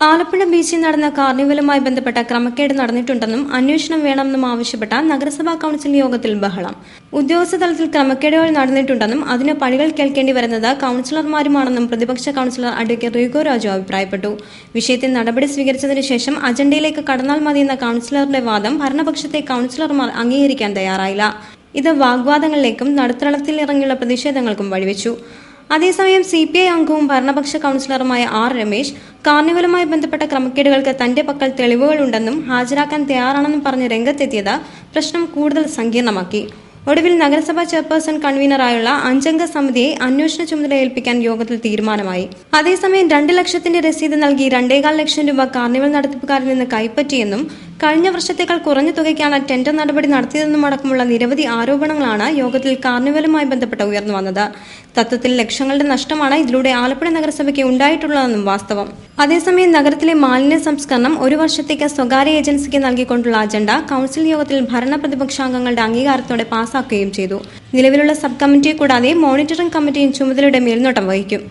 ആലപ്പുഴ ബീച്ചിൽ നടന്ന കാർണിവലുമായി ബന്ധപ്പെട്ട ക്രമക്കേട് നടന്നിട്ടുണ്ടെന്നും അന്വേഷണം വേണമെന്നും ആവശ്യപ്പെട്ട നഗരസഭാ കൌൺസിൽ യോഗത്തിൽ ബഹളം. ഉദ്യോഗസ്ഥ തലത്തിൽ ക്രമക്കേടുകൾ നടന്നിട്ടുണ്ടെന്നും അതിന് പഴികൾ കേൾക്കേണ്ടി വരുന്നത് കൌൺസിലർമാരുമാണെന്നും പ്രതിപക്ഷ കൌൺസിലർ അഡ്വക്കേറ്റ് റിഗോ രാജു അഭിപ്രായപ്പെട്ടു. വിഷയത്തിൽ നടപടി സ്വീകരിച്ചതിനു ശേഷം അജണ്ടയിലേക്ക് കടന്നാൽ മതിയെന്ന കൌൺസിലറുടെ വാദം ഭരണപക്ഷത്തെ കൌൺസിലർമാർ അംഗീകരിക്കാൻ തയ്യാറായില്ല. ഇത് വാഗ്വാദങ്ങളിലേക്കും നടുത്തളത്തിലിറങ്ങിയുള്ള പ്രതിഷേധങ്ങൾക്കും വഴിവെച്ചു. അതേസമയം CPI അംഗവും ഭരണപക്ഷ കൌൺസിലറുമായ R. രമേശ് കാർണിവലുമായി ബന്ധപ്പെട്ട ക്രമക്കേടുകൾക്ക് തന്റെ പക്കൽ തെളിവുകളുണ്ടെന്നും ഹാജരാക്കാൻ തയ്യാറാണെന്നും പറഞ്ഞ് രംഗത്തെത്തിയത് പ്രശ്നം കൂടുതൽ സങ്കീർണമാക്കി. ഒടുവിൽ നഗരസഭാ ചെയർപേഴ്സൺ കൺവീനറായുള്ള 5-അംഗ സമിതിയെ അന്വേഷണ ചുമതല ഏൽപ്പിക്കാൻ യോഗത്തിൽ തീരുമാനമായി. അതേസമയം 2 ലക്ഷത്തിന്റെ രസീത് നൽകി 2.25 ലക്ഷം രൂപ കാർണിവൽ നടത്തിപ്പുകാരിൽ നിന്ന് കൈപ്പറ്റിയെന്നും കഴിഞ്ഞ വർഷത്തേക്കാൾ കുറഞ്ഞ തുകയ്ക്കാണ് ടെൻഡർ നടപടി നടത്തിയതെന്നും അടക്കമുള്ള നിരവധി ആരോപണങ്ങളാണ് യോഗത്തിൽ കാർണിവലുമായി ബന്ധപ്പെട്ട് ഉയർന്നു വന്നത്. തത്വത്തിൽ ലക്ഷങ്ങളുടെ നഷ്ടമാണ് ഇതിലൂടെ ആലപ്പുഴ നഗരസഭയ്ക്ക് ഉണ്ടായിട്ടുള്ളതെന്നും വാസ്തവം. അതേസമയം നഗരത്തിലെ മാലിന്യ സംസ്കരണം 1 വർഷത്തേക്ക് സ്വകാര്യ ഏജൻസിക്ക് നൽകിക്കൊണ്ടുള്ള അജണ്ട കൌൺസിൽ യോഗത്തിൽ ഭരണ പ്രതിപക്ഷാംഗങ്ങളുടെ അംഗീകാരത്തോടെ പാസാക്കുകയും ചെയ്തു. നിലവിലുള്ള സബ് കമ്മിറ്റിയെ കൂടാതെ മോണിറ്ററിംഗ് കമ്മിറ്റിയും ചുമതലയുടെ മേൽനോട്ടം വഹിക്കും.